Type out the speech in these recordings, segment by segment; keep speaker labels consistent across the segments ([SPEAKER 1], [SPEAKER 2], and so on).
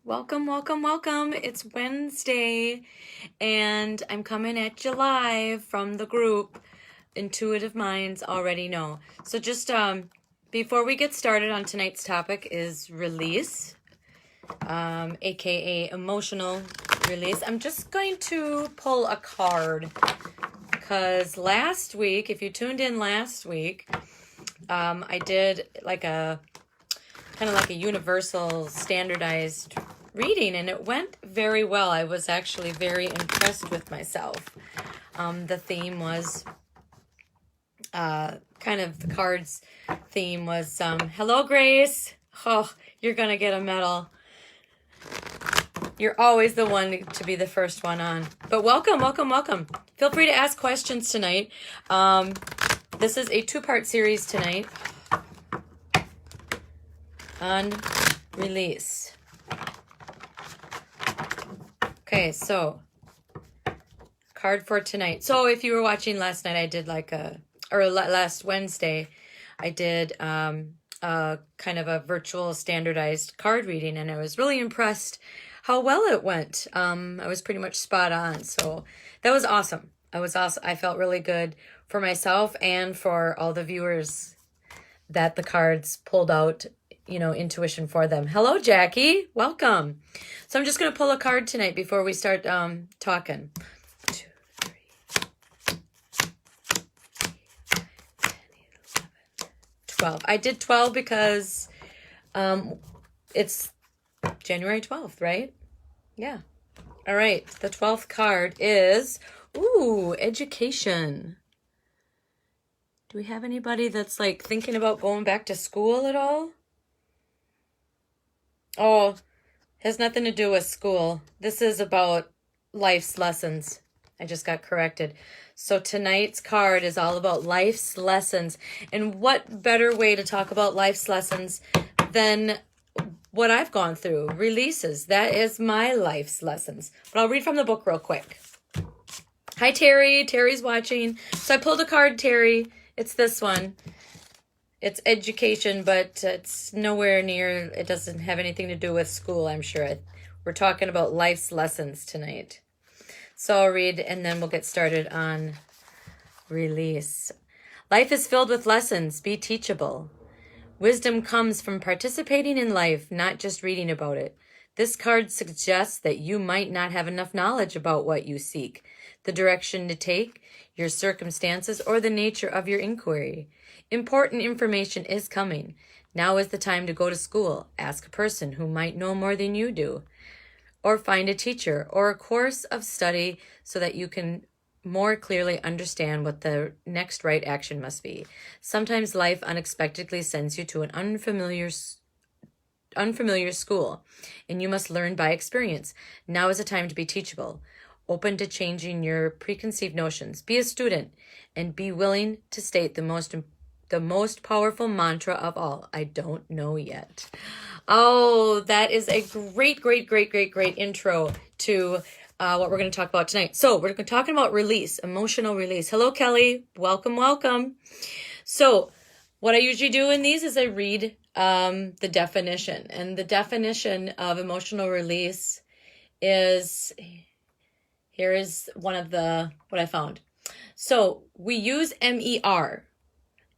[SPEAKER 1] Welcome, welcome, welcome. It's Wednesday, and I'm coming at you live from the group Intuitive Minds Already Know. So just before we get started on tonight's topic is release, aka emotional release. I'm just going to pull a card because last week, if you tuned in last week, I did like a kind of like a universal standardized reading, and it went very well. I was actually very impressed with myself. The theme was kind of the cards theme was hello Grace. Oh, you're gonna get a medal. You're always the one to be the first one on, but welcome, welcome, welcome. Feel free to ask questions tonight. This is a two-part series tonight on release. Okay, so card for tonight. So if you were watching last night, I did last Wednesday, I did a kind of a virtual standardized card reading, and I was really impressed how well it went. I was pretty much spot on, so that was awesome. I felt really good for myself and for all the viewers that the cards pulled out, intuition for them. Hello, Jackie. Welcome. So I'm just going to pull a card tonight before we start talking. 2, 3, 10, 11, 12. I did 12 because it's January 12th, right? Yeah. All right. The 12th card is, education. Do we have anybody that's like thinking about going back to school at all? Oh, has nothing to do with school. This is about life's lessons. I just got corrected. So tonight's card is all about life's lessons. And what better way to talk about life's lessons than what I've gone through? Releases. That is my life's lessons. But I'll read from the book real quick. Hi, Terry. Terry's watching. So I pulled a card, Terry. It's this one. It's education, but it's nowhere near, it doesn't have anything to do with school, I'm sure. We're talking about life's lessons tonight. So I'll read, and then we'll get started on release. Life is filled with lessons. Be teachable. Wisdom comes from participating in life, not just reading about it. This card suggests that you might not have enough knowledge about what you seek, the direction to take, your circumstances, or the nature of your inquiry. Important information is coming. Now is the time to go to school. Ask a person who might know more than you do, or find a teacher or a course of study so that you can more clearly understand what the next right action must be. Sometimes life unexpectedly sends you to an unfamiliar school, and you must learn by experience. Now is the time to be teachable, open to changing your preconceived notions. Be a student and be willing to state the most powerful mantra of all: I don't know yet. Oh, that is a great, great, great, great, great intro to what we're going to talk about tonight. So we're talking about release, emotional release. Hello, Kelly. Welcome, welcome. So what I usually do in these is I read the definition. And the definition of emotional release is, here is one of what I found. So we use MER.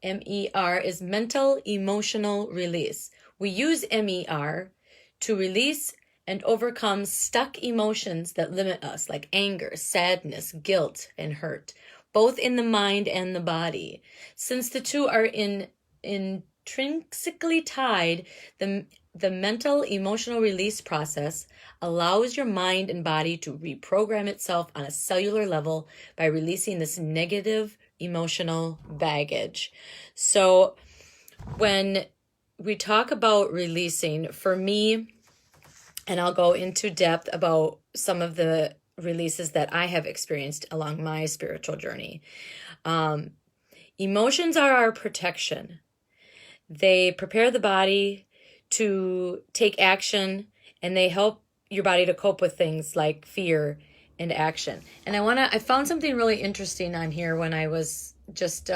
[SPEAKER 1] MER is mental emotional release. We use MER to release and overcome stuck emotions that limit us, like anger, sadness, guilt, and hurt, both in the mind and the body. Since the two are intrinsically tied, the mental emotional release process allows your mind and body to reprogram itself on a cellular level by releasing this negative emotional baggage. So when we talk about releasing, for me, and I'll go into depth about some of the releases that I have experienced along my spiritual journey. Emotions are our protection. They prepare the body to take action, and they help your body to cope with things like fear and action. And I found something really interesting on here when I was just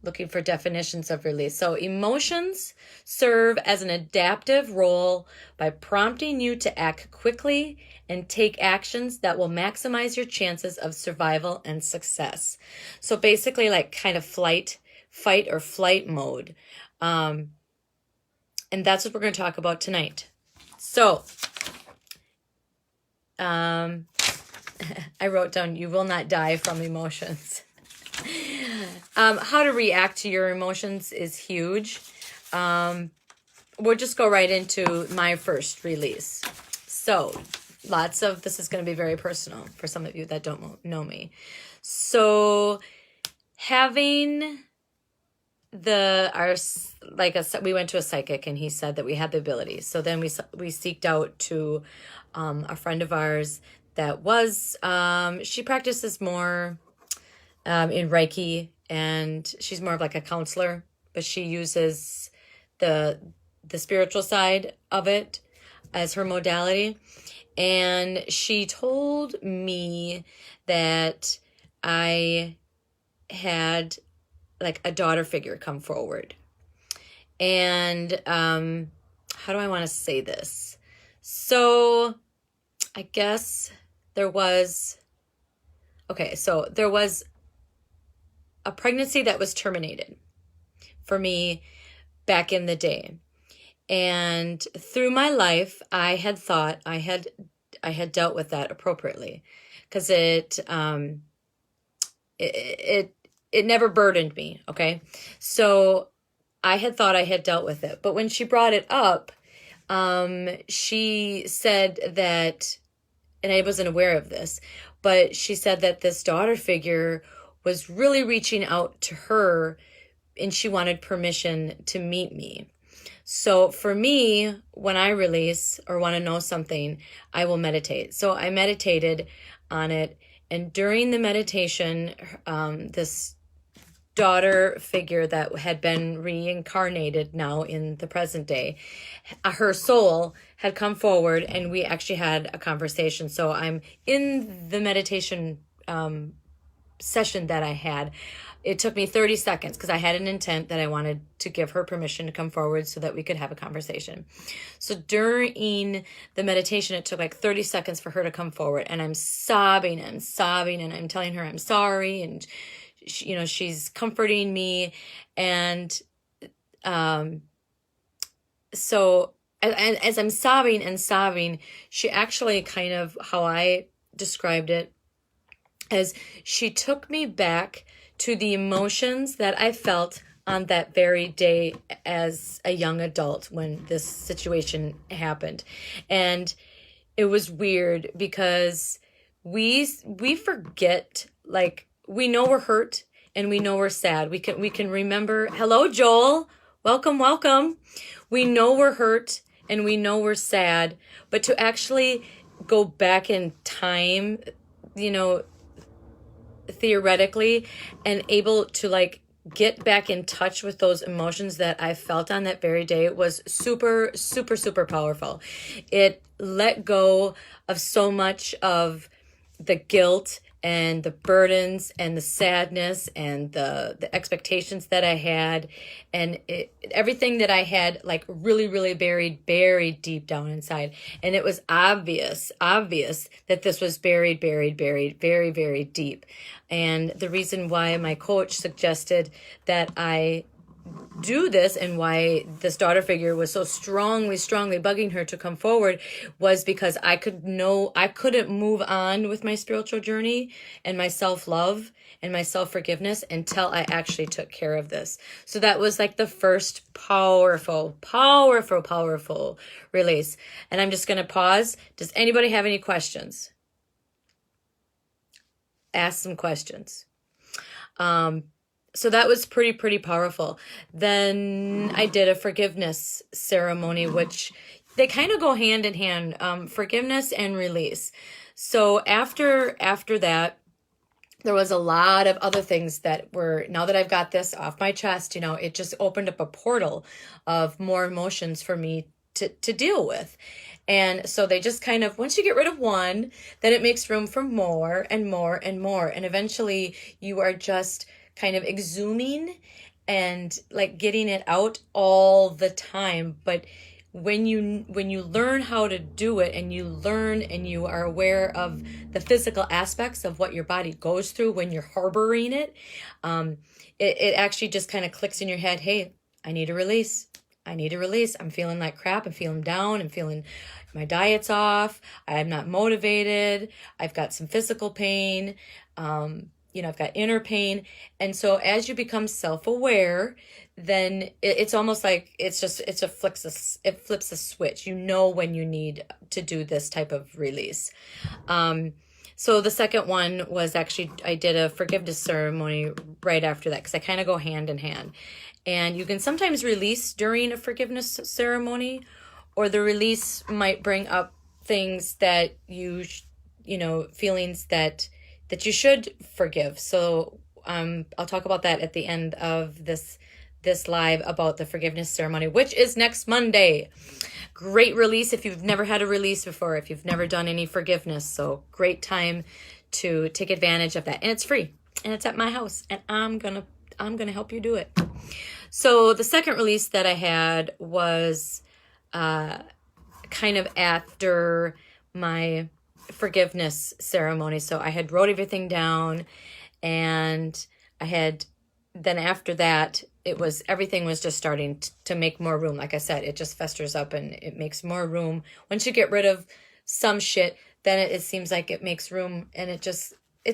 [SPEAKER 1] looking for definitions of release. So emotions serve as an adaptive role by prompting you to act quickly and take actions that will maximize your chances of survival and success. So basically like kind of fight or flight mode. And that's what we're going to talk about tonight. So I wrote down, you will not die from emotions. How to react to your emotions is huge. We'll just go right into my first release. So this is going to be very personal for some of you that don't know me. So having we went to a psychic and he said that we had the ability. So then we seeked out to a friend of ours that was, she practices more in Reiki, and she's more of like a counselor, but she uses the spiritual side of it as her modality. And she told me that I had like a daughter figure come forward. And how do I want to say this? So I guess there was a pregnancy that was terminated for me back in the day. And through my life, I had thought I had dealt with that appropriately, because it never burdened me. Okay. So I had thought I had dealt with it, but when she brought it up, she said that, and I wasn't aware of this, but she said that this daughter figure was really reaching out to her and she wanted permission to meet me. So for me, when I release or want to know something, I will meditate. So I meditated on it. And during the meditation, this daughter figure that had been reincarnated now in the present day, her soul had come forward and we actually had a conversation. So I'm in the meditation session that I had. It took me 30 seconds because I had an intent that I wanted to give her permission to come forward so that we could have a conversation. So during the meditation, it took like 30 seconds for her to come forward, and I'm sobbing and I'm telling her I'm sorry, and she's comforting me. And so as I'm sobbing, she actually kind of, how I described it, as she took me back to the emotions that I felt on that very day as a young adult when this situation happened. And it was weird because we forget, like, we know we're hurt and we know we're sad. We can remember, hello, Joel, welcome. We know we're hurt and we know we're sad, but to actually go back in time, theoretically, and able to like get back in touch with those emotions that I felt on that very day was super, super, super powerful. It let go of so much of the guilt and the burdens and the sadness and the expectations that I had, and everything that I had like really, really buried deep down inside. And it was obvious that this was buried very, very deep. And the reason why my coach suggested that I do this and why this daughter figure was so strongly bugging her to come forward was because I couldn't move on with my spiritual journey and my self-love and my self-forgiveness until I actually took care of this. So that was like the first powerful release. And I'm just going to pause. Does anybody have any questions? Ask some questions. So that was pretty powerful. Then I did a forgiveness ceremony, which they kind of go hand in hand, forgiveness and release. So after that, there was a lot of other things that were, now that I've got this off my chest, it just opened up a portal of more emotions for me to deal with. And so they just kind of, once you get rid of one, then it makes room for more and more and more. And eventually you are just kind of exhuming and like getting it out all the time. But when you learn how to do it, and you learn and you are aware of the physical aspects of what your body goes through when you're harboring it, it actually just kind of clicks in your head. Hey, I need a release. I need a release. I'm feeling like crap. I'm feeling down. I'm feeling my diet's off. I'm not motivated. I've got some physical pain. I've got inner pain. And so as you become self-aware, then it's almost like it flips a switch. You know when you need to do this type of release. So the second one was actually, I did a forgiveness ceremony right after that, because I kind of go hand in hand. And you can sometimes release during a forgiveness ceremony, or the release might bring up things that feelings that you should forgive. So I'll talk about that at the end of this live about the forgiveness ceremony, which is next Monday. Great release if you've never had a release before, if you've never done any forgiveness. So great time to take advantage of that. And it's free, and it's at my house, and I'm gonna help you do it. So the second release that I had was kind of after my forgiveness ceremony. So I had wrote everything down, and then after that, everything was just starting to make more room. Like I said, it just festers up and it makes more room. Once you get rid of some shit, then it seems like it makes room, and it's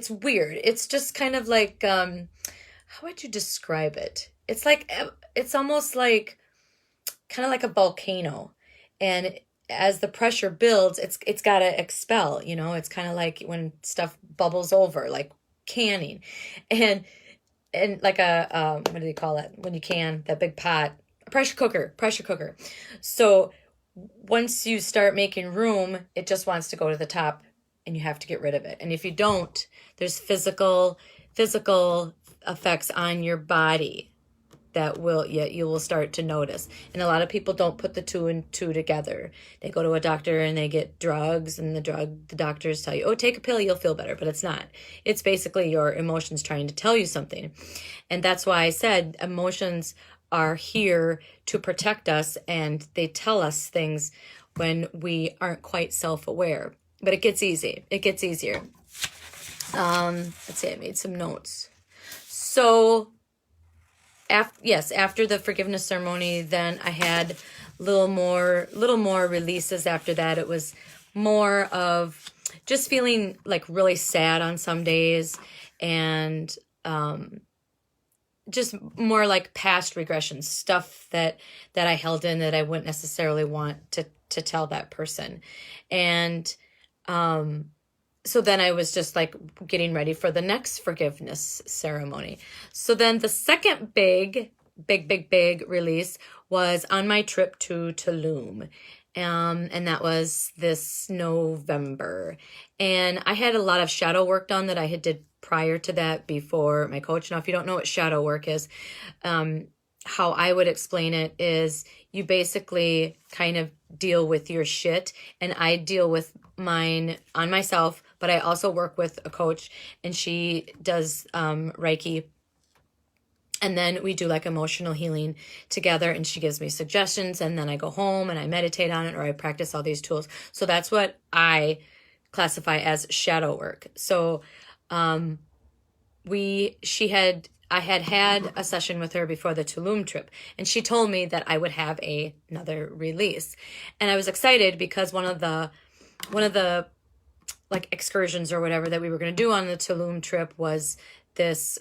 [SPEAKER 1] weird. It's just kind of like, how would you describe it? It's almost like, kind of like a volcano. And as the pressure builds, it's got to expel, it's kind of like when stuff bubbles over, like canning. And like what do they call it when you can, that big pot? A pressure cooker. So once you start making room, it just wants to go to the top, and you have to get rid of it. And if you don't, there's physical effects on your body that you will start to notice. And a lot of people don't put the two and two together. They go to a doctor and they get drugs, and the doctors tell you, oh, take a pill, you'll feel better. But it's not. It's basically your emotions trying to tell you something. And that's why I said emotions are here to protect us, and they tell us things when we aren't quite self-aware. But it gets easy. It gets easier. Let's see, I made some notes. So after the forgiveness ceremony, then I had little more releases after that. It was more of just feeling like really sad on some days, and just more like past regression stuff that I held in that I wouldn't necessarily want to tell that person. And so then I was just like getting ready for the next forgiveness ceremony. So then the second big release was on my trip to Tulum. And that was this November. And I had a lot of shadow work done that I had did prior to that before my coach. Now, if you don't know what shadow work is, how I would explain it is you basically kind of deal with your shit, and I deal with mine on myself, but I also work with a coach, and she does Reiki. And then we do like emotional healing together, and she gives me suggestions, and then I go home and I meditate on it, or I practice all these tools. So that's what I classify as shadow work. So I had a session with her before the Tulum trip, and she told me that I would have another release. And I was excited because one of the like excursions or whatever that we were going to do on the Tulum trip was this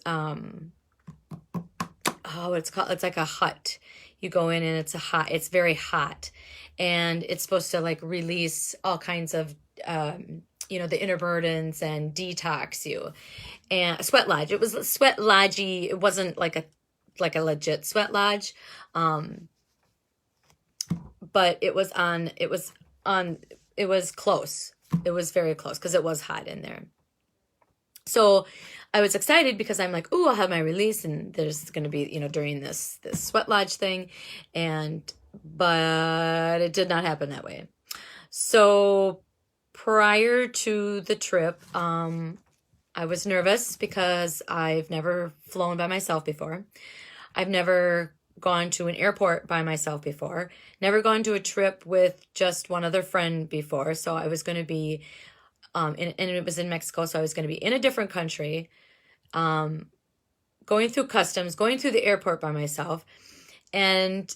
[SPEAKER 1] it's called, it's like a hut. You go in and it's very hot, and it's supposed to like release all kinds of the inner burdens and detox you. And a sweat lodge. It was a sweat lodge-y. It wasn't like a legit sweat lodge. But it was close. It was very close because it was hot in there. So I was excited because I'm like, ooh, I'll have my release, and there's going to be, during this sweat lodge thing. But it did not happen that way. So prior to the trip, I was nervous because I've never flown by myself before. I've never gone to an airport by myself before, never gone to a trip with just one other friend before. So I was going to be, and it was in Mexico, so I was going to be in a different country, going through customs, going through the airport by myself. And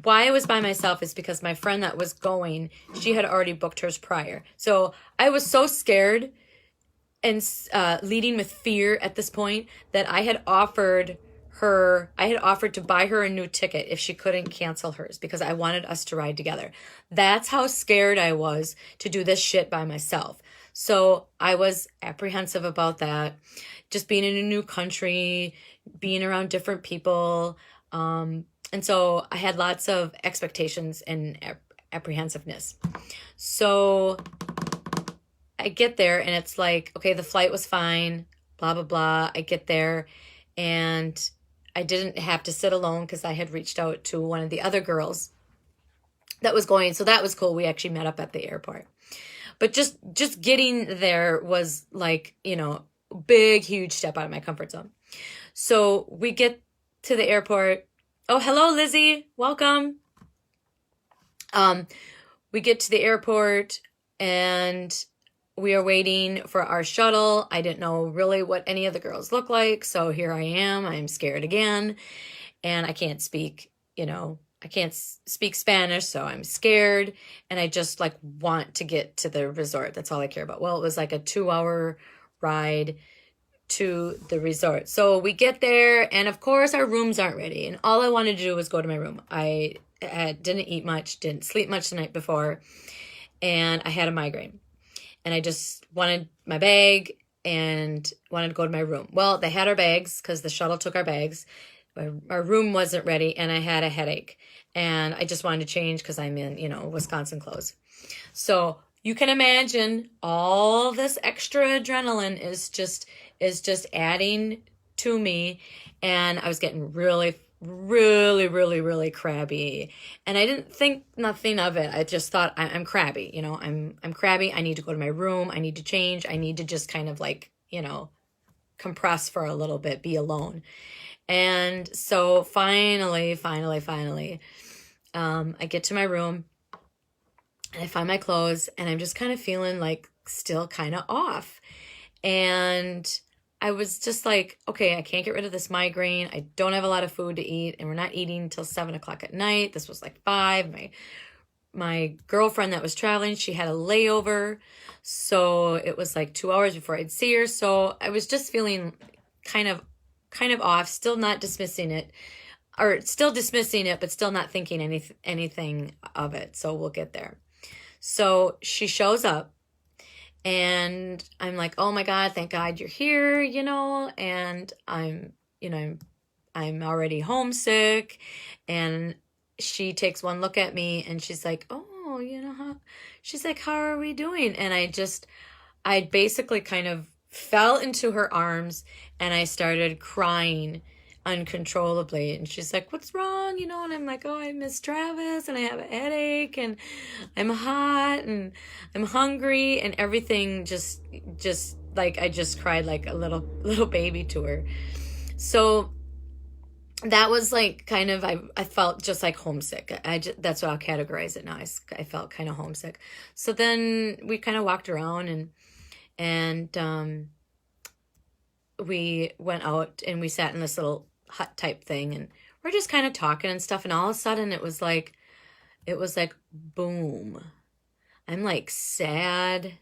[SPEAKER 1] why I was by myself is because my friend that was going, she had already booked hers prior. So I was so scared and leading with fear at this point that I had offered to buy her a new ticket if she couldn't cancel hers, because I wanted us to ride together. That's how scared I was to do this shit by myself. So I was apprehensive about that. Just being in a new country, being around different people. And so I had lots of expectations and apprehensiveness. So I get there and it's like, okay, the flight was fine, blah, blah, blah. I get there and I didn't have to sit alone because I had reached out to one of the other girls that was going. So that was cool. We actually met up at the airport. But just getting there was like, big, huge step out of my comfort zone. So we get to the airport. Oh, hello, Lizzie. Welcome. We get to the airport and we are waiting for our shuttle. I didn't know really what any of the girls look like. So here I am. I'm scared again. And I can't speak, I can't speak Spanish. So I'm scared. And I just like want to get to the resort. That's all I care about. Well, it was like a 2-hour ride to the resort. So we get there and of course our rooms aren't ready. And all I wanted to do was go to my room. I didn't eat much, didn't sleep much the night before. And I had a migraine. And I just wanted my bag and wanted to go to my room. Well, they had our bags because the shuttle took our bags. Our room wasn't ready and I had a headache. And I just wanted to change because I'm in, Wisconsin clothes. So you can imagine all this extra adrenaline is just adding to me. And I was getting really, really, really, really crabby. And I didn't think nothing of it. I just thought I'm crabby, I'm crabby. I need to go to my room. I need to change. I need to just kind of like, compress for a little bit, be alone. And so finally, I get to my room and I find my clothes and I'm just kind of feeling like still kind of off. And I was just like, okay, I can't get rid of this migraine. I don't have a lot of food to eat and we're not eating until 7:00 at night. This was like 5. My girlfriend that was traveling, she had a layover. So it was like 2 hours before I'd see her. So I was just feeling kind of off, still not dismissing it, or still dismissing it, but still not thinking anything of it. So we'll get there. So she shows up and I'm like, oh my God, thank God you're here, and I'm already homesick. And she takes one look at me and she's like, oh, how are we doing? And I basically kind of fell into her arms and I started crying uncontrollably. And she's like, what's wrong? And I'm like, oh, I miss Travis and I have a headache and I'm hot and I'm hungry and everything just like, I just cried like a little baby to her. So that was like kind of, I felt just like homesick. That's what I'll categorize it now. I felt kind of homesick. So then we kind of walked around and we went out and we sat in this little hut type thing and we're just kind of talking and stuff. And all of a sudden it was like, boom. I'm like sad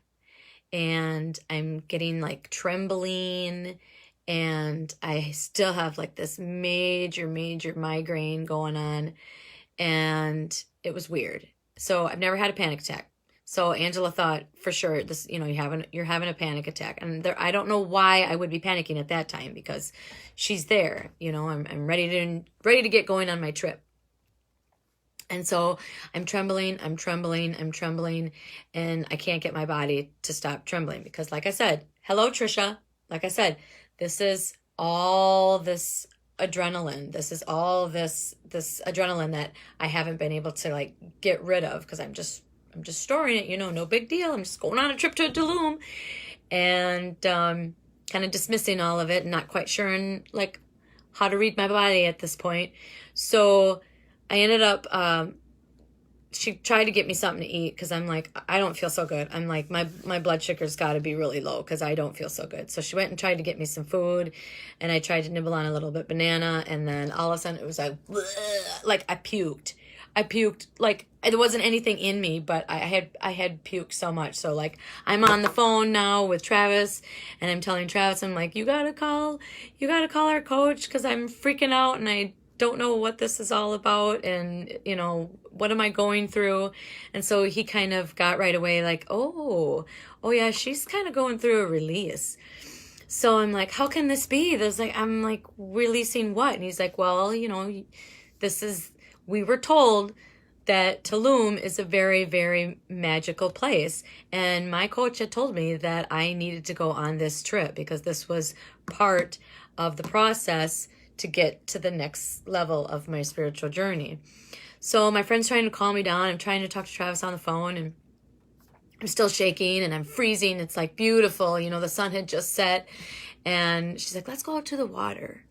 [SPEAKER 1] and I'm getting like trembling and I still have like this major migraine going on and it was weird. So I've never had a panic attack. So Angela thought for sure this, you're having a panic attack. And I don't know why I would be panicking at that time because she's there, I'm ready to get going on my trip. And so I'm trembling, and I can't get my body to stop trembling because like I said, hello, Trisha. Like I said, this is all this adrenaline. This is all this adrenaline that I haven't been able to like get rid of because I'm just storing it, no big deal. I'm just going on a trip to Tulum and kind of dismissing all of it and not quite sure like how to read my body at this point. So I ended up, she tried to get me something to eat because I'm like, I don't feel so good. I'm like, my blood sugar's got to be really low because I don't feel so good. So she went and tried to get me some food, and I tried to nibble on a little bit banana, and then all of a sudden it was like, bleh, like I puked. Like there wasn't anything in me, but I had puked so much. So like I'm on the phone now with Travis, and I'm telling Travis, I'm like, you gotta call our coach because I'm freaking out and I don't know what this is all about, and what am I going through? And so he kind of got right away like, oh yeah, she's kind of going through a release. So I'm like, how can this be? I'm like, releasing what? And he's like, well, we were told that Tulum is a very, very magical place. And my coach had told me that I needed to go on this trip because this was part of the process to get to the next level of my spiritual journey. So my friend's trying to calm me down. I'm trying to talk to Travis on the phone, and I'm still shaking and I'm freezing. It's like beautiful. The sun had just set, and she's like, let's go out to the water.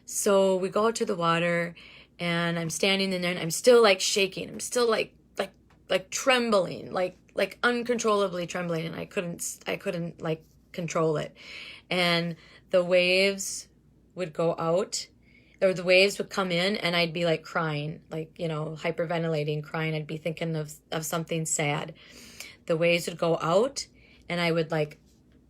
[SPEAKER 1] So we go out to the water, and I'm standing in there, and I'm still like shaking. I'm still like trembling, like uncontrollably trembling, and I couldn't like control it. And the waves would go out, or the waves would come in, and I'd be like crying, like, hyperventilating, crying. I'd be thinking of something sad. The waves would go out, and I would like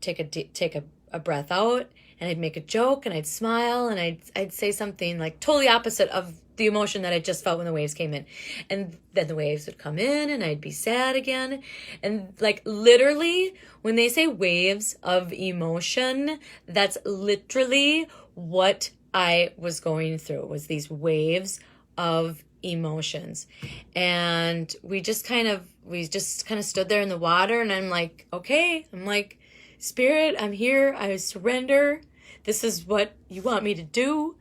[SPEAKER 1] take a breath out, and I'd make a joke, and I'd smile, and I'd say something like totally opposite of the emotion that I just felt when the waves came in. And then the waves would come in, and I'd be sad again. And like literally, when they say waves of emotion, that's literally what I was going through, was these waves of emotions. And we just kind of stood there in the water, and I'm like, okay, I'm like, Spirit, I'm here. I surrender. This is what you want me to do.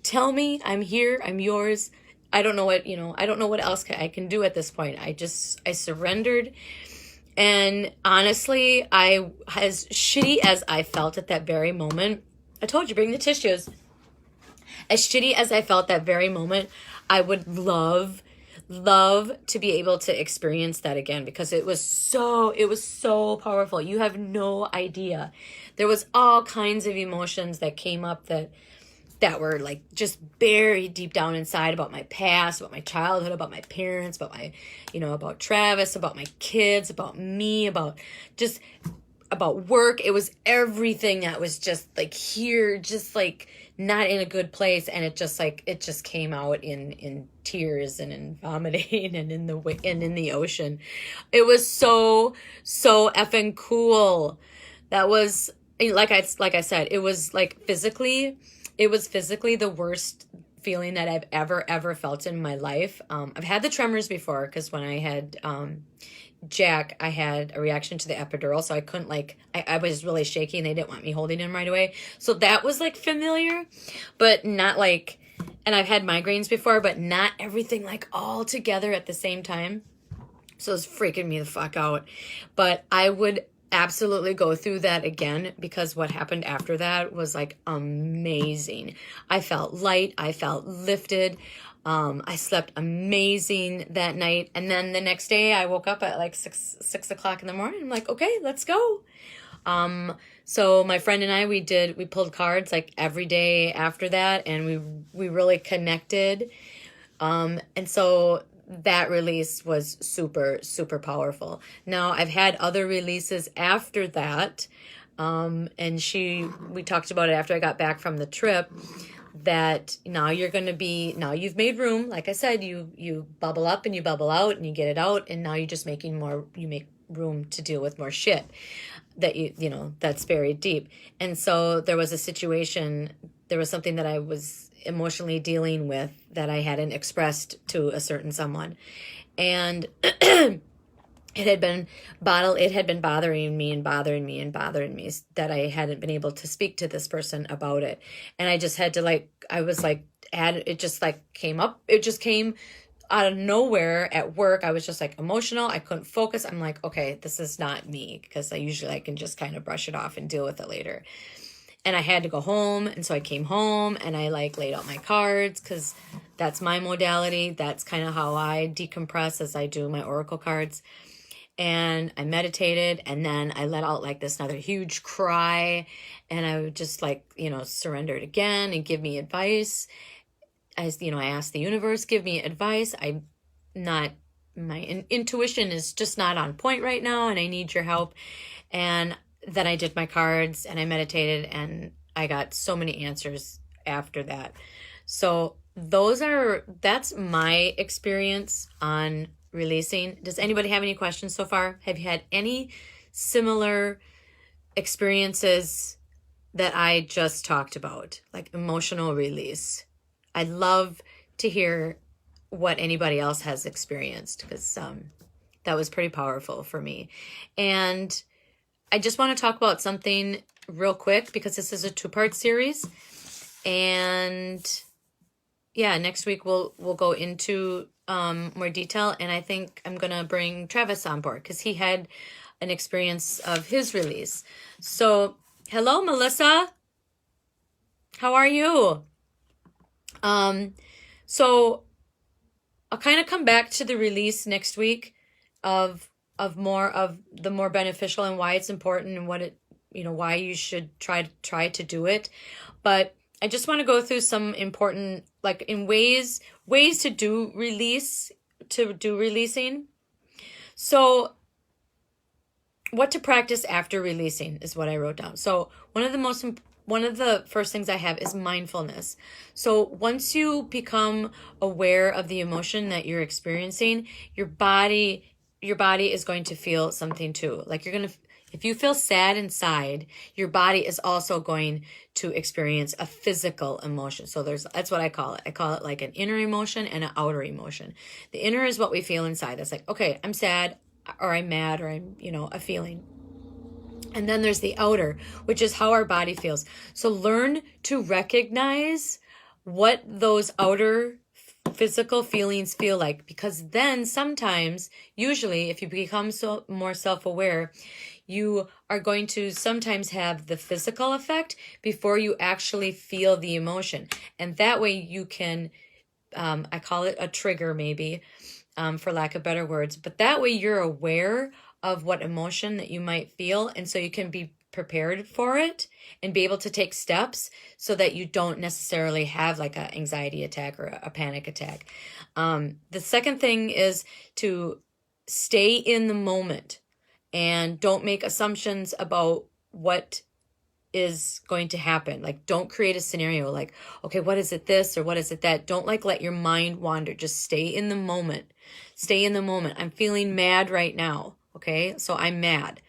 [SPEAKER 1] Tell me, I'm here. I'm yours. I don't know what else I can do at this point. I surrendered. And honestly, as shitty as I felt at that very moment, I told you, bring the tissues. As shitty as I felt that very moment, I would love to be able to experience that again, because it was so powerful. You have no idea. There was all kinds of emotions that came up that were like just buried deep down inside, about my past, about my childhood, about my parents, about my, about Travis, about my kids, about me, about work. It was everything that was just like here, just like not in a good place. And it just came out in tears and in vomiting and in the ocean. It was so effing cool. That was, like I said, it was physically the worst feeling that I've ever felt in my life. I've had the tremors before, because when I had Jack, I had a reaction to the epidural, so I couldn't I was really shaky, and they didn't want me holding him right away. So that was familiar, but not and I've had migraines before, but not everything all together at the same time. So it was freaking me the fuck out. But I would absolutely go through that again, because what happened after that was amazing. I felt light. I felt lifted. I slept amazing that night. And then the next day I woke up at 6 o'clock in the morning. I'm like, okay, let's go. So my friend and I, we pulled cards every day after that, and we really connected. And so that release was super, super powerful. Now I've had other releases after that. And we talked about it after I got back from the trip, that now you've made room. Like I said, you bubble up and you bubble out and you get it out. And now you're just you make room to deal with more shit that that's buried deep. And so there was something that I was emotionally dealing with that I hadn't expressed to a certain someone. And it had been bothering me that I hadn't been able to speak to this person about it. And I just had to it just came up. It just came out of nowhere at work. I was just emotional. I couldn't focus. I'm like, okay, this is not me, because I can just kind of brush it off and deal with it later. And I had to go home. And so I came home and I like laid out my cards because that's my modality. That's kind of how I decompress as I do my oracle cards. And I meditated, and then I let out like this another huge cry, and I would just like, surrender it again and give me advice. As I asked the universe, give me advice. My intuition is just not on point right now, and I need your help. And then I did my cards and I meditated, and I got so many answers after that. So that's my experience on releasing. Does anybody have any questions so far? Have you had any similar experiences that I just talked about, like emotional release? I'd love to hear what anybody else has experienced, because that was pretty powerful for me. And I just want to talk about something real quick, because this is a 2-part series. And yeah, next week we'll go into more detail, and I think I'm gonna bring Travis on board because he had an experience of his release. So hello, Melissa, how are you? So I'll kind of come back to the release next week of more of the more beneficial and why it's important and what it, why you should try to do it. But I just want to go through some important, like, in ways to do releasing. So what to practice after releasing is what I wrote down. So one of the first things I have is mindfulness. So once you become aware of the emotion that you're experiencing, your body is going to feel something too. Like if you feel sad inside, your body is also going to experience a physical emotion. So that's what I call it. I call it like an inner emotion and an outer emotion. The inner is what we feel inside. That's like, okay, I'm sad, or I'm mad, or I'm, a feeling. And then there's the outer, which is how our body feels. So learn to recognize what those outer physical feelings feel like, because then sometimes, usually, if you become more self-aware, you are going to sometimes have the physical effect before you actually feel the emotion. And that way you can, I call it a trigger maybe, for lack of better words, but that way you're aware of what emotion that you might feel, and so you can be prepared for it and be able to take steps so that you don't necessarily have like an anxiety attack or a panic attack. The second thing is to stay in the moment and don't make assumptions about what is going to happen. Like, don't create a scenario like, okay, what is it this or what is it that? Don't let your mind wander. Just stay in the moment. Stay in the moment. I'm feeling mad right now. Okay, so I'm mad.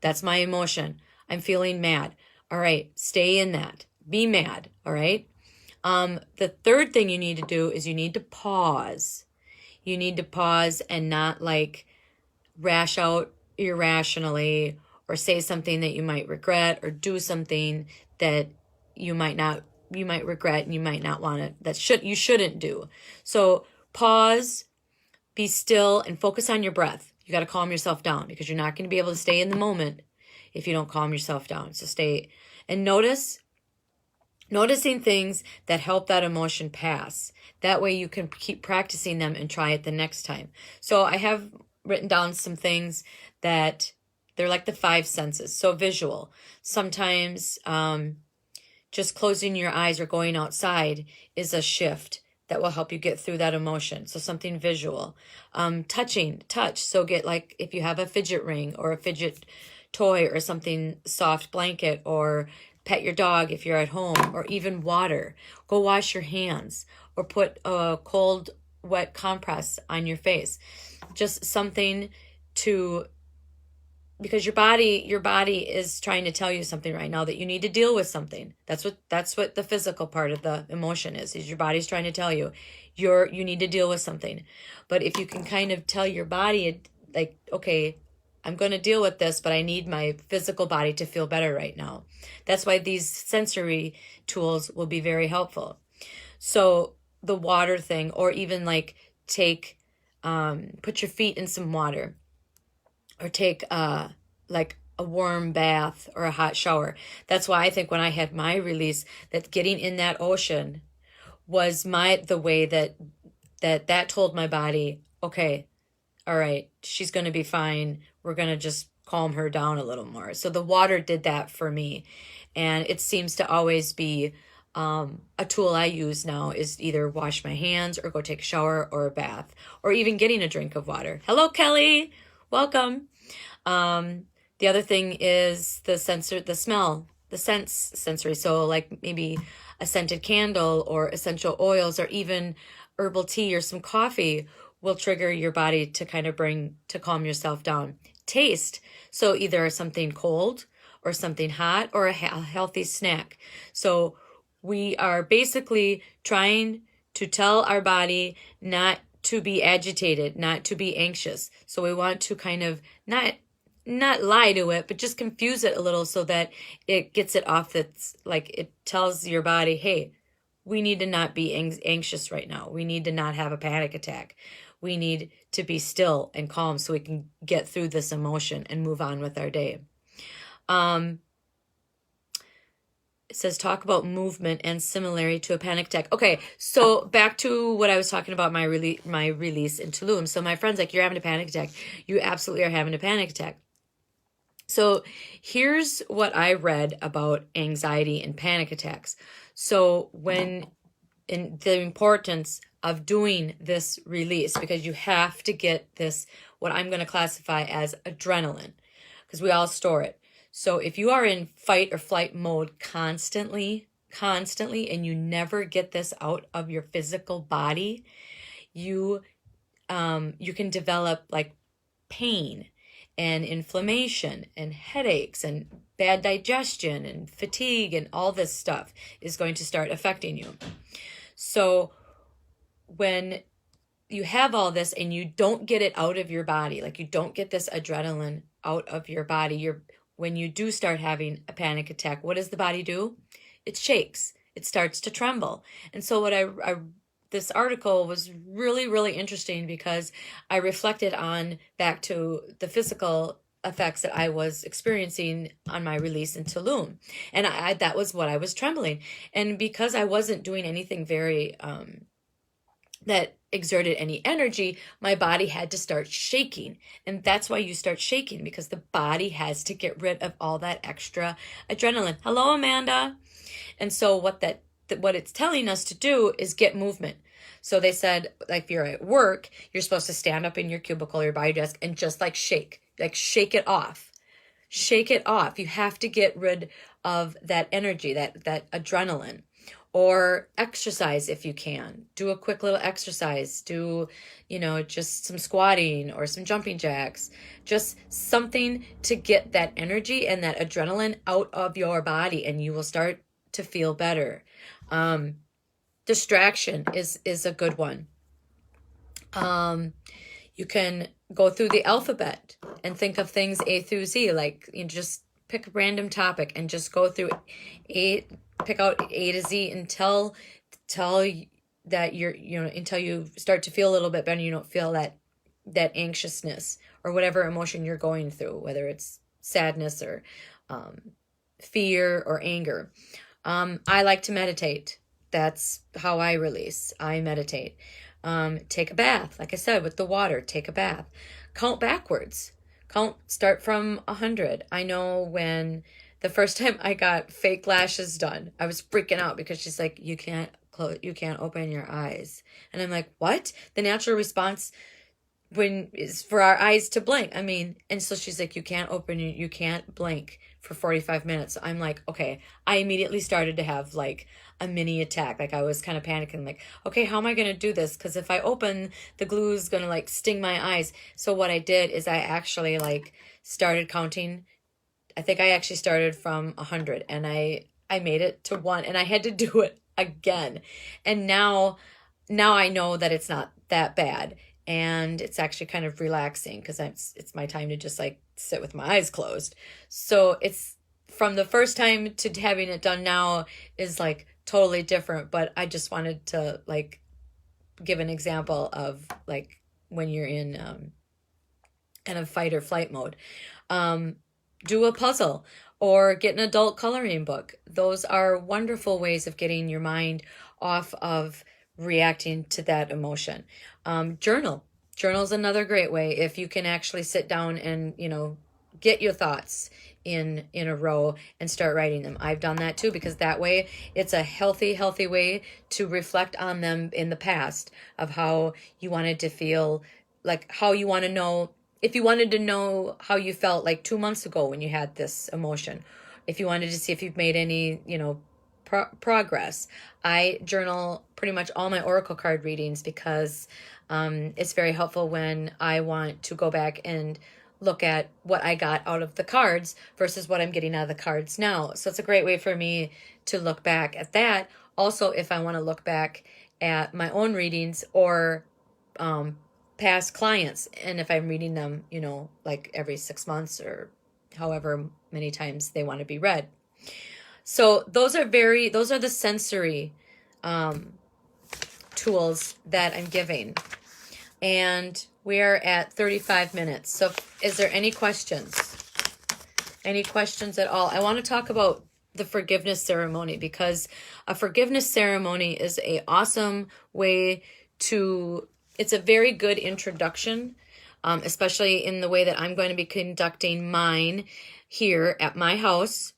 [SPEAKER 1] That's my emotion. I'm feeling mad. All right, stay in that. Be mad. All right. The third thing you need to do is you need to pause. You need to pause and not like rash out irrationally or say something that you might regret or do something that you might regret and you might not want to, you shouldn't do. So pause, be still, and focus on your breath. You got to calm yourself down, because you're not going to be able to stay in the moment if you don't calm yourself down. So stay and noticing things that help that emotion pass. That way you can keep practicing them and try it the next time. So I have written down some things that they're like the 5 senses. So visual. Sometimes just closing your eyes or going outside is a shift that will help you get through that emotion. So something visual. Touch. So get like, if you have a fidget ring or a fidget toy or something, soft blanket, or pet your dog if you're at home, or even water. Go wash your hands or put a cold, wet compress on your face. Just something because your body is trying to tell you something right now, that you need to deal with something. That's what the physical part of the emotion is your body's trying to tell you you need to deal with something. But if you can kind of tell your body, like, okay, I'm going to deal with this, but I need my physical body to feel better right now. That's why these sensory tools will be very helpful. So the water thing, or even like put your feet in some water, or take like a warm bath or a hot shower. That's why I think when I had my release, that getting in that ocean was the way that told my body, okay, all right, she's going to be fine. We're going to just calm her down a little more. So the water did that for me. And it seems to always be a tool I use now is either wash my hands or go take a shower or a bath or even getting a drink of water. Hello, Kelly. Welcome. The other thing is the smell, the sensory. So like maybe a scented candle or essential oils or even herbal tea or some coffee will trigger your body to kind of calm yourself down. Taste. So either something cold or something hot or a healthy snack. So we are basically trying to tell our body not to be agitated, not to be anxious. So we want to kind of not lie to it, but just confuse it a little so that it gets it off. That's like, it tells your body, hey, we need to not be anxious right now. We need to not have a panic attack. We need to be still and calm so we can get through this emotion and move on with our day. It says, talk about movement and similarity to a panic attack. Okay, so back to what I was talking about, my release in Tulum. So my friend's like, you're having a panic attack. You absolutely are having a panic attack. So here's what I read about anxiety and panic attacks. So in the importance of doing this release, because you have to get this, what I'm going to classify as adrenaline, because we all store it. So if you are in fight or flight mode constantly, and you never get this out of your physical body, you can develop like pain and inflammation and headaches and bad digestion and fatigue, and all this stuff is going to start affecting you. So when you have all this and you don't get it out of your body, like you don't get this adrenaline out of your body, when you do start having a panic attack, what does the body do? It shakes. It starts to tremble. And so this article was really, really interesting because I reflected on back to the physical effects that I was experiencing on my release in Tulum. And that was what I was trembling. And because I wasn't doing anything very, that exerted any energy, my body had to start shaking. And that's why you start shaking, because the body has to get rid of all that extra adrenaline. Hello, Amanda. And so what it's telling us to do is get movement. So they said, like, if you're at work, you're supposed to stand up in your cubicle or your body desk and just shake it off. Shake it off. You have to get rid of that energy, that adrenaline. Or exercise if you can. Do a quick little exercise. Do, just some squatting or some jumping jacks. Just something to get that energy and that adrenaline out of your body, and you will start to feel better. Distraction is a good one. You can go through the alphabet and think of things A through Z. Like, you just pick a random topic and just go through pick out A to Z until that until you start to feel a little bit better. You don't feel that anxiousness or whatever emotion you're going through, whether it's sadness or fear or anger. I like to meditate. That's how I release. I meditate. Take a bath. Like I said, with the water, take a bath. Count backwards. Start from 100. I know when the first time I got fake lashes done, I was freaking out because she's like, you can't open your eyes. And I'm like, what? The natural response is for our eyes to blink. And so she's like, you can't blink for 45 minutes. I'm like, okay. I immediately started to have like a mini attack. Like I was kind of panicking, like, okay, how am I going to do this? Because if I open, the glue is going to sting my eyes. So what I did is I actually started counting. I think I actually started from 100 and I made it to 1 and I had to do it again. And now I know that it's not that bad. And it's actually kind of relaxing because it's my time to just sit with my eyes closed. So it's from the first time to having it done now is totally different. But I just wanted to give an example of when you're in kind of fight or flight mode. do a puzzle or get an adult coloring book. Those are wonderful ways of getting your mind off of reacting to that emotion. Journal. Journal is another great way if you can actually sit down and, get your thoughts in a row and start writing them. I've done that too, because that way it's a healthy way to reflect on them in the past of how you wanted to feel, like how you want to know, if you wanted to know how you felt like 2 months ago when you had this emotion, if you wanted to see if you've made any, progress. I journal pretty much all my oracle card readings because it's very helpful when I want to go back and look at what I got out of the cards versus what I'm getting out of the cards now. So it's a great way for me to look back at that. Also, if I want to look back at my own readings or past clients, and if I'm reading them, like every 6 months or however many times they want to be read. So those are the sensory tools that I'm giving. And we are at 35 minutes. So is there any questions? Any questions at all? I want to talk about the forgiveness ceremony, because a forgiveness ceremony is an awesome way to, it's a very good introduction, especially in the way that I'm going to be conducting mine here at my house.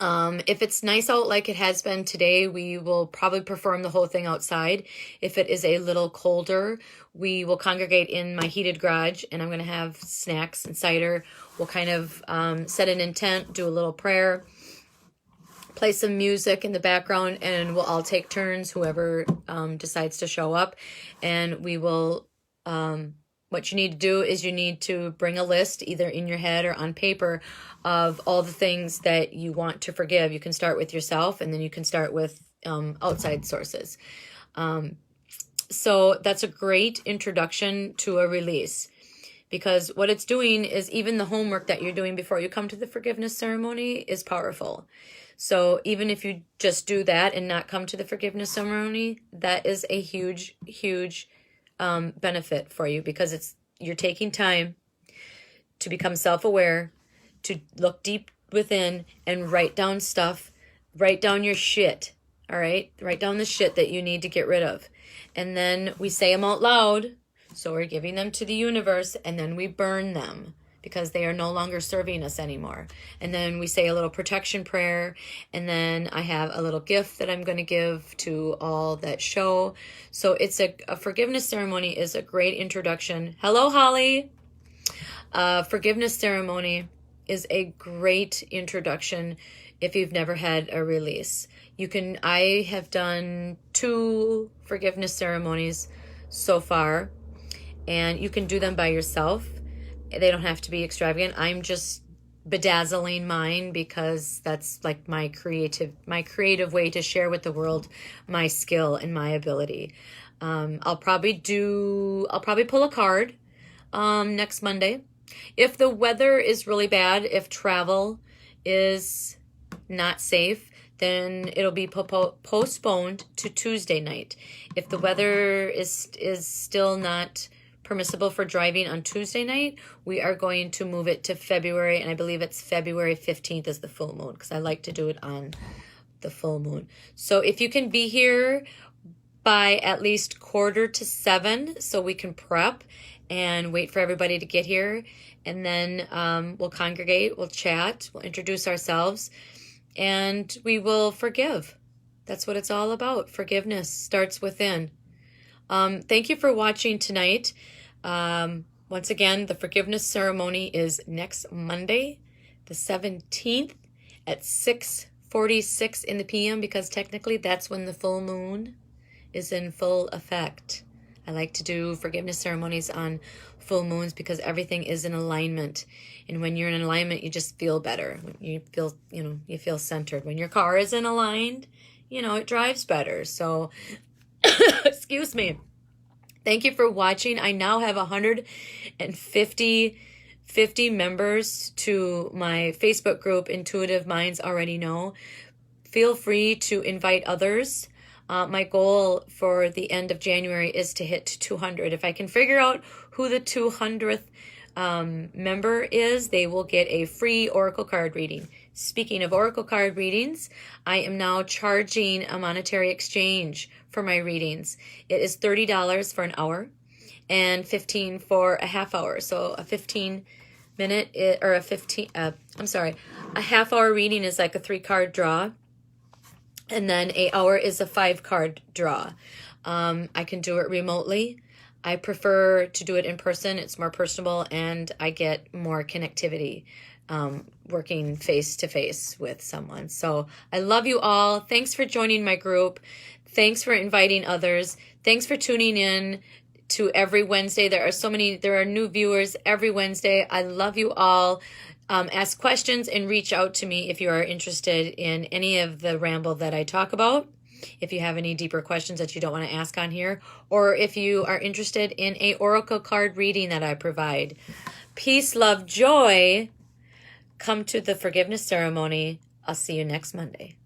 [SPEAKER 1] If it's nice out like it has been today, we will probably perform the whole thing outside. If it is a little colder, we will congregate in my heated garage, and I'm going to have snacks and cider. We'll kind of set an intent, do a little prayer, play some music in the background, and we'll all take turns, whoever decides to show up. And we will, what you need to do is you need to bring a list, either in your head or on paper, of all the things that you want to forgive. You can start with yourself, and then you can start with outside sources. So that's a great introduction to a release, because what it's doing is even the homework that you're doing before you come to the forgiveness ceremony is powerful. So even if you just do that and not come to the forgiveness ceremony, that is a huge benefit for you, because you're taking time to become self-aware, to look deep within and write down stuff, write down your shit, all right? Write down the shit that you need to get rid of. And then we say them out loud, so we're giving them to the universe, and then we burn them because they are no longer serving us anymore. And then we say a little protection prayer, and then I have a little gift that I'm going to give to all that show. So it's a forgiveness ceremony is a great introduction. Hello, Holly. Forgiveness ceremony is a great introduction if you've never had a release. I have done 2 forgiveness ceremonies so far, and you can do them by yourself. They don't have to be extravagant. I'm just bedazzling mine because that's like my creative way to share with the world my skill and my ability. I'll probably pull a card next Monday. If the weather is really bad, if travel is not safe, then it'll be postponed to Tuesday night. If the weather is still not permissible for driving on Tuesday night, we are going to move it to February, and I believe it's February 15th is the full moon, because I like to do it on the full moon. So if you can be here by at least 6:45, so we can prep and wait for everybody to get here, and then we'll congregate, we'll chat, we'll introduce ourselves, and we will forgive. That's what it's all about. Forgiveness starts within. Thank you for watching tonight. Once again, the forgiveness ceremony is next Monday, the 17th at 6:46 in the p.m., because technically that's when the full moon is in full effect. I like to do forgiveness ceremonies on full moons because everything is in alignment. And when you're in alignment, you just feel better. You feel centered. When your car is in aligned, it drives better. So, excuse me. Thank you for watching. I now have 150 members to my Facebook group, Intuitive Minds Already Know. Feel free to invite others. My goal for the end of January is to hit 200. If I can figure out who the 200th member is, they will get a free oracle card reading. Speaking of oracle card readings, I am now charging a monetary exchange for my readings. It is $30 for an hour and $15 for a half hour. So a 15-minute or a half hour reading is like a 3-card draw. And then an hour is a 5-card draw. I can do it remotely. I prefer to do it in person. It's more personable and I get more connectivity working face to face with someone. So I love you all. Thanks for joining my group. Thanks for inviting others. Thanks for tuning in to every Wednesday. There are new viewers every Wednesday. I love you all. Ask questions and reach out to me if you are interested in any of the ramble that I talk about. If you have any deeper questions that you don't want to ask on here, or if you are interested in a oracle card reading that I provide. Peace, love, joy. Come to the forgiveness ceremony. I'll see you next Monday.